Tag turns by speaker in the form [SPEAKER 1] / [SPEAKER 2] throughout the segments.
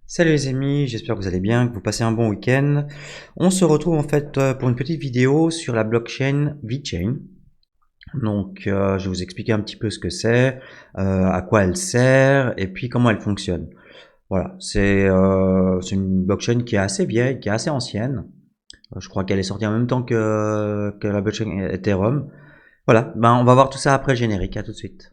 [SPEAKER 1] Salut les amis, j'espère que vous allez bien, que vous passez un bon week-end. On se retrouve en fait pour une petite vidéo sur la blockchain VeChain. Donc je vais vous expliquer un petit peu ce que c'est, à quoi elle sert et puis comment elle fonctionne. Voilà, c'est une blockchain qui est assez vieille, qui est assez ancienne. Je crois qu'elle est sortie en même temps que la blockchain Ethereum. Voilà, ben on va voir tout ça après le générique, à tout de suite.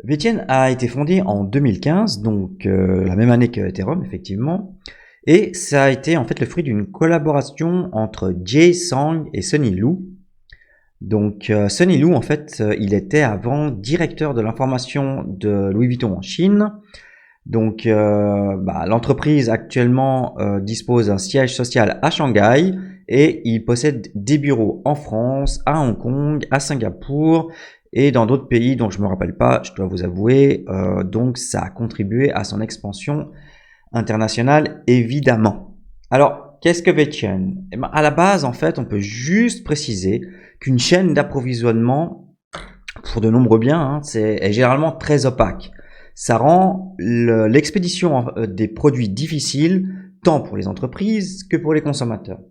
[SPEAKER 1] VeChain a été fondé en 2015, donc la même année que Ethereum, effectivement. Et ça a été en fait le fruit d'une collaboration entre Jay Sang et Sunny Lu. Donc Sunny Lu, en fait, il était avant directeur de l'information de Louis Vuitton en Chine. Donc l'entreprise actuellement dispose d'un siège social à Shanghai et il possède des bureaux en France, à Hong Kong, à Singapour et dans d'autres pays dont je me rappelle pas, je dois vous avouer. Donc ça a contribué à son expansion internationale, évidemment. Alors, qu'est-ce que VeChain? Eh ben, à la base, en fait, on peut juste préciser qu'une chaîne d'approvisionnement, pour de nombreux biens, est généralement très opaque. Ça rend l'expédition des produits difficile, tant pour les entreprises que pour les consommateurs.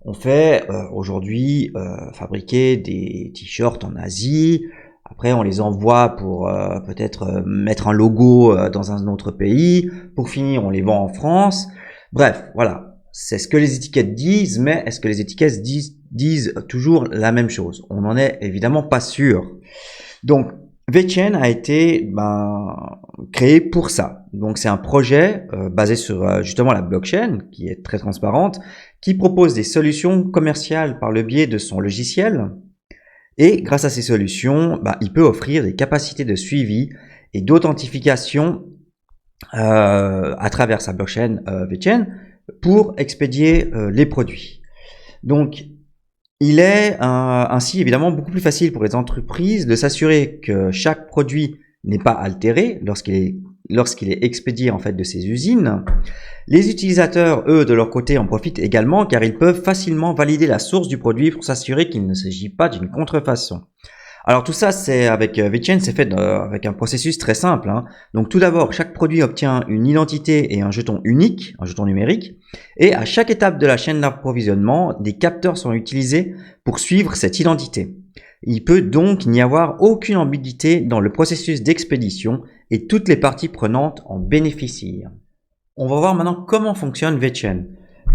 [SPEAKER 1] On fait aujourd'hui fabriquer des t-shirts en Asie. Après, on les envoie pour peut-être mettre un logo dans un autre pays. Pour finir, on les vend en France. Bref, voilà. C'est ce que les étiquettes disent, mais est-ce que les étiquettes disent toujours la même chose? On n'en est évidemment pas sûr. Donc, VeChain a été créé pour ça. Donc, c'est un projet basé sur justement la blockchain, qui est très transparente, qui propose des solutions commerciales par le biais de son logiciel. Et grâce à ces solutions, il peut offrir des capacités de suivi et d'authentification à travers sa blockchain VeChain pour expédier les produits. Donc, il est ainsi évidemment beaucoup plus facile pour les entreprises de s'assurer que chaque produit n'est pas altéré lorsqu'il est expédié en fait de ces usines. Les utilisateurs, eux, de leur côté, en profitent également car ils peuvent facilement valider la source du produit pour s'assurer qu'il ne s'agit pas d'une contrefaçon. Alors tout ça, c'est avec VeChain, c'est fait avec un processus très simple. Donc tout d'abord, chaque produit obtient une identité et un jeton unique, un jeton numérique. Et à chaque étape de la chaîne d'approvisionnement, des capteurs sont utilisés pour suivre cette identité. Il peut donc n'y avoir aucune ambiguïté dans le processus d'expédition et toutes les parties prenantes en bénéficient. On va voir maintenant comment fonctionne VeChain.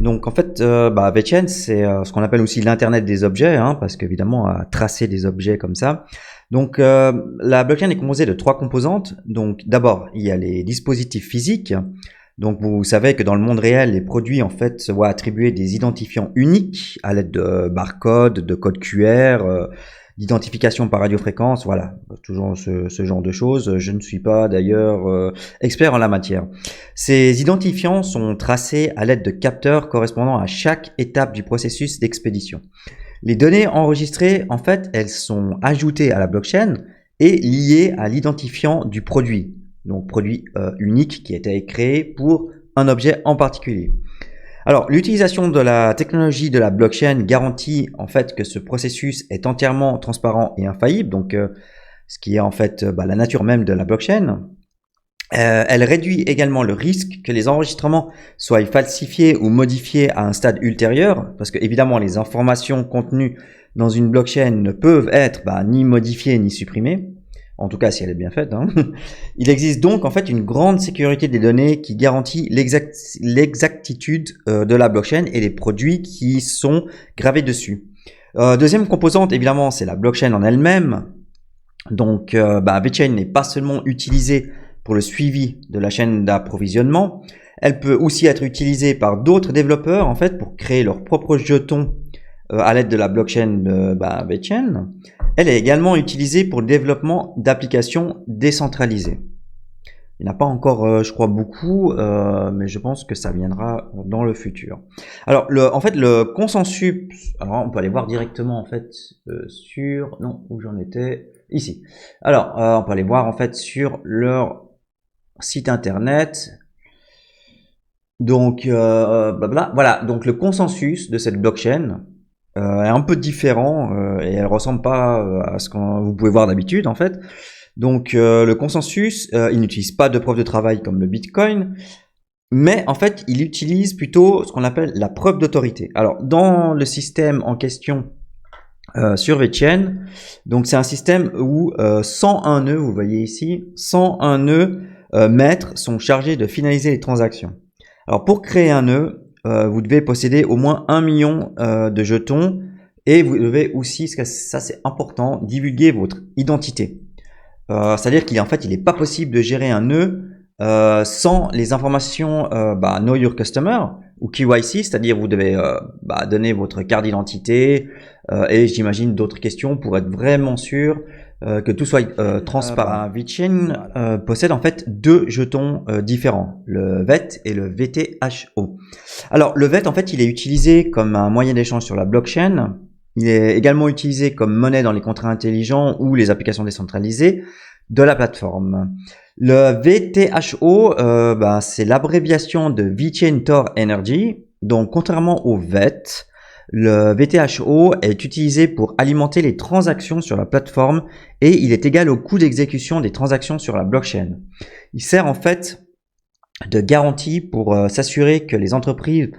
[SPEAKER 1] Donc en fait, VeChain, c'est ce qu'on appelle aussi l'internet des objets, parce qu'évidemment, à tracer des objets comme ça. Donc la blockchain est composée de 3 composantes. Donc d'abord, il y a les dispositifs physiques. Donc vous savez que dans le monde réel, les produits en fait se voient attribuer des identifiants uniques à l'aide de barcodes, de codes QR, d'identification par radiofréquence, voilà, toujours ce genre de choses. Je ne suis pas d'ailleurs expert en la matière. Ces identifiants sont tracés à l'aide de capteurs correspondant à chaque étape du processus d'expédition. Les données enregistrées, en fait, elles sont ajoutées à la blockchain et liées à l'identifiant du produit, donc produit unique qui a été créé pour un objet en particulier. Alors, l'utilisation de la technologie de la blockchain garantit en fait que ce processus est entièrement transparent et infaillible, donc ce qui est en fait la nature même de la blockchain. Elle réduit également le risque que les enregistrements soient falsifiés ou modifiés à un stade ultérieur, parce que évidemment les informations contenues dans une blockchain ne peuvent être ni modifiées ni supprimées. En tout cas, si elle est bien faite. Il existe donc en fait une grande sécurité des données qui garantit l'exactitude de la blockchain et les produits qui sont gravés dessus. Deuxième composante, évidemment, c'est la blockchain en elle-même. Donc, VeChain n'est pas seulement utilisée pour le suivi de la chaîne d'approvisionnement. Elle peut aussi être utilisée par d'autres développeurs en fait pour créer leurs propres jetons à l'aide de la blockchain VeChain. Elle est également utilisée pour le développement d'applications décentralisées. Il n'y en a pas encore, je crois, beaucoup, mais je pense que ça viendra dans le futur. Alors, en fait, le consensus, alors on peut aller voir directement en fait sur, non, où j'en étais, ici. Alors, on peut aller voir en fait sur leur site internet. Donc, blabla. Voilà, donc le consensus de cette blockchain est un peu différent et elle ressemble pas à ce que vous pouvez voir d'habitude en fait. Donc, le consensus, il n'utilise pas de preuve de travail comme le Bitcoin, mais en fait, il utilise plutôt ce qu'on appelle la preuve d'autorité. Alors, dans le système en question sur VeChain, donc c'est un système où 101 nœuds, vous voyez ici, 101 nœuds maîtres sont chargés de finaliser les transactions. Alors pour créer un nœud, vous devez posséder au moins 1 million de jetons et vous devez aussi, ça c'est important, divulguer votre identité. C'est-à-dire qu'il n'est pas possible de gérer un nœud sans les informations Know Your Customer ou KYC, c'est-à-dire vous devez donner votre carte d'identité et j'imagine d'autres questions pour être vraiment sûr que tout soit transparent. VeChain possède en fait deux jetons différents, le VET et le VTHO. Alors le VET en fait il est utilisé comme un moyen d'échange sur la blockchain. Il est également utilisé comme monnaie dans les contrats intelligents ou les applications décentralisées de la plateforme. Le VTHO, c'est l'abréviation de VeChain Tor Energy. Donc, contrairement au VET, le VTHO est utilisé pour alimenter les transactions sur la plateforme et il est égal au coût d'exécution des transactions sur la blockchain. Il sert en fait de garantie pour s'assurer que les entreprises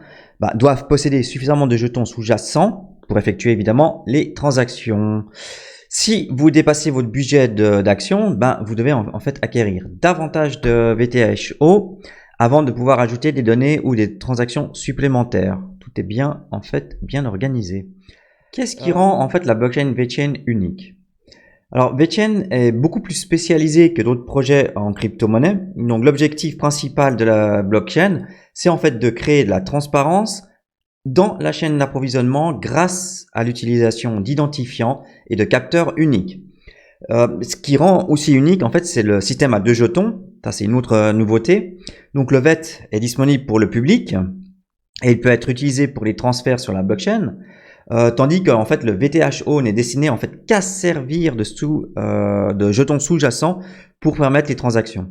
[SPEAKER 1] doivent posséder suffisamment de jetons sous-jacents pour effectuer évidemment les transactions. Si vous dépassez votre budget d'action, vous devez en fait acquérir davantage de VTHO avant de pouvoir ajouter des données ou des transactions supplémentaires. Tout est bien en fait bien organisé. Qu'est-ce qui rend en fait la blockchain VeChain unique? Alors VeChain est beaucoup plus spécialisé que d'autres projets en crypto-monnaie. Donc l'objectif principal de la blockchain, c'est en fait de créer de la transparence dans la chaîne d'approvisionnement grâce à l'utilisation d'identifiants et de capteurs uniques. Ce qui rend aussi unique, en fait, c'est le système à deux jetons. Ça, c'est une autre nouveauté. Donc, le VET est disponible pour le public et il peut être utilisé pour les transferts sur la blockchain, tandis qu'en fait, le VTHO n'est destiné en fait qu'à servir de jetons sous-jacents pour permettre les transactions.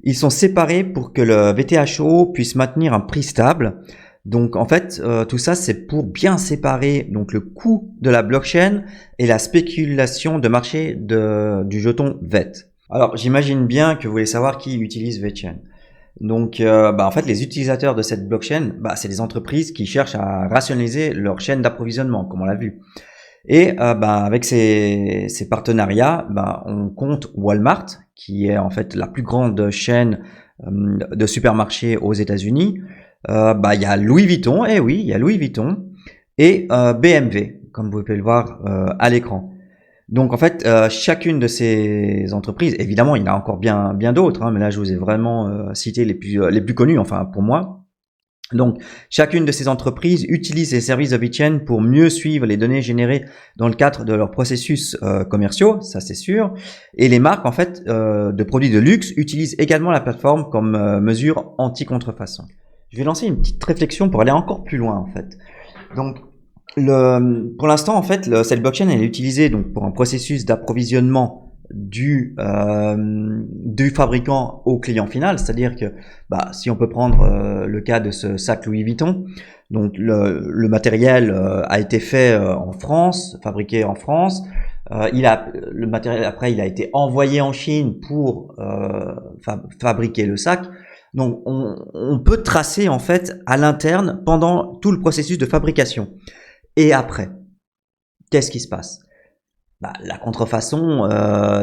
[SPEAKER 1] Ils sont séparés pour que le VTHO puisse maintenir un prix stable. Donc en fait, tout ça c'est pour bien séparer donc le coût de la blockchain et la spéculation de marché du jeton VET. Alors j'imagine bien que vous voulez savoir qui utilise VeChain. Donc en fait les utilisateurs de cette blockchain, c'est des entreprises qui cherchent à rationaliser leur chaîne d'approvisionnement, comme on l'a vu. Et avec ces partenariats, on compte Walmart, qui est en fait la plus grande chaîne de supermarchés aux États-Unis. Il y a Louis Vuitton, oui, il y a Louis Vuitton et BMW, comme vous pouvez le voir à l'écran. Donc en fait, chacune de ces entreprises, évidemment, il y en a encore bien d'autres, mais là je vous ai vraiment cité les plus connus, enfin pour moi. Donc chacune de ces entreprises utilise les services de VeChain pour mieux suivre les données générées dans le cadre de leurs processus commerciaux, ça c'est sûr. Et les marques en fait de produits de luxe utilisent également la plateforme comme mesure anti-contrefaçon. Je vais lancer une petite réflexion pour aller encore plus loin en fait. Donc, pour l'instant en fait, cette blockchain elle est utilisée donc pour un processus d'approvisionnement du fabricant au client final, c'est-à-dire que si on peut prendre le cas de ce sac Louis Vuitton, donc le matériel a été fait en France, fabriqué en France. Le matériel après il a été envoyé en Chine pour fabriquer le sac. Donc, on peut tracer en fait à l'interne pendant tout le processus de fabrication. Et après, qu'est-ce qui se passe? La contrefaçon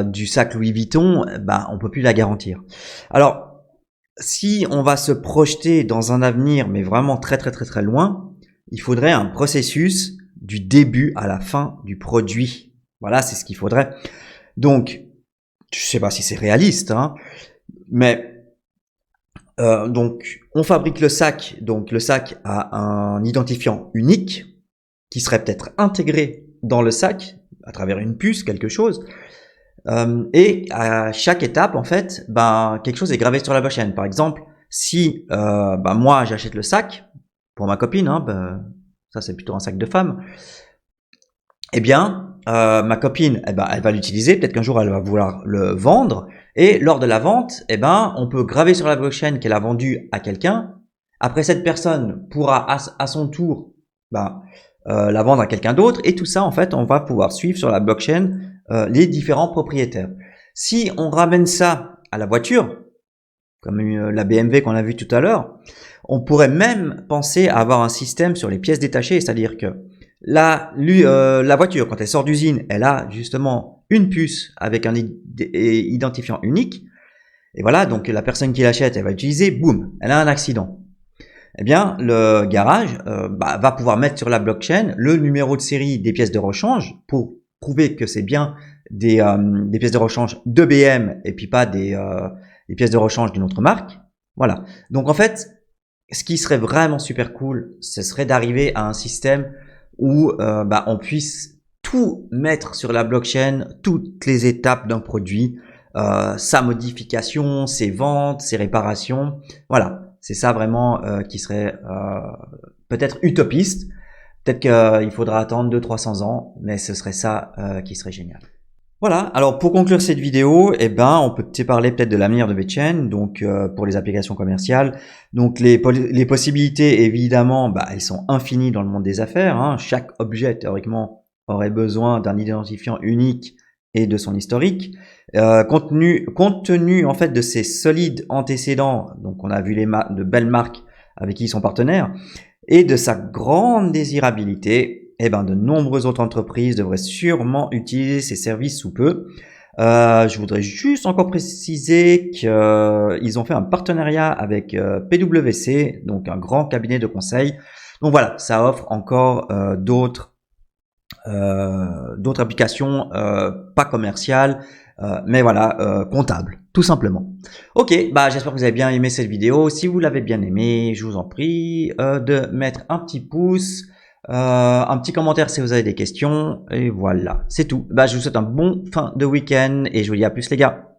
[SPEAKER 1] du sac Louis Vuitton, on peut plus la garantir. Alors, si on va se projeter dans un avenir, mais vraiment très très très très loin, il faudrait un processus du début à la fin du produit. Voilà, c'est ce qu'il faudrait. Donc, je sais pas si c'est réaliste, mais donc, on fabrique le sac. Donc, le sac a un identifiant unique qui serait peut-être intégré dans le sac à travers une puce, quelque chose. Et à chaque étape, en fait, ben, quelque chose est gravé sur la blockchain. Par exemple, si ben, moi j'achète le sac pour ma copine, hein, ben, ça c'est plutôt un sac de femme, eh bien, ma copine, eh ben, elle va l'utiliser. Peut-être qu'un jour elle va vouloir le vendre. Et lors de la vente, eh ben, on peut graver sur la blockchain qu'elle a vendu à quelqu'un. Après, cette personne pourra à son tour ben, la vendre à quelqu'un d'autre. Et tout ça, en fait, on va pouvoir suivre sur la blockchain les différents propriétaires. Si on ramène ça à la voiture, comme la BMW qu'on a vu tout à l'heure, on pourrait même penser à avoir un système sur les pièces détachées, c'est-à-dire que la voiture, quand elle sort d'usine, elle a justement une puce avec un identifiant unique. Et voilà, donc la personne qui l'achète, elle va l'utiliser, boum, elle a un accident. Eh bien, le garage va pouvoir mettre sur la blockchain le numéro de série des pièces de rechange pour prouver que c'est bien des pièces de rechange de BM et puis pas des pièces de rechange d'une autre marque. Voilà. Donc en fait, ce qui serait vraiment super cool, ce serait d'arriver à un système où on puisse tout mettre sur la blockchain, toutes les étapes d'un produit, sa modification, ses ventes, ses réparations. Voilà, c'est ça vraiment qui serait peut-être utopiste. Peut-être qu'il faudra attendre 200-300 ans, mais ce serait ça qui serait génial. Voilà, alors pour conclure cette vidéo, eh ben, on peut te parler peut-être de l'avenir de VeChain, donc pour les applications commerciales. Donc les possibilités, évidemment, bah, elles sont infinies dans le monde des affaires. Hein. Chaque objet, théoriquement, aurait besoin d'un identifiant unique et de son historique. Compte tenu en fait de ses solides antécédents, donc on a vu de belles marques avec qui ils sont partenaires, et de sa grande désirabilité, eh ben, de nombreuses autres entreprises devraient sûrement utiliser ces services sous peu. Je voudrais juste encore préciser qu'ils ont fait un partenariat avec PwC, donc un grand cabinet de conseil. Donc voilà, ça offre encore d'autres applications pas commerciales, mais voilà, comptables, tout simplement. Ok, bah j'espère que vous avez bien aimé cette vidéo. Si vous l'avez bien aimé, je vous en prie de mettre un petit pouce, un petit commentaire si vous avez des questions, et voilà, c'est tout. Bah je vous souhaite un bon fin de week-end et je vous dis à plus les gars.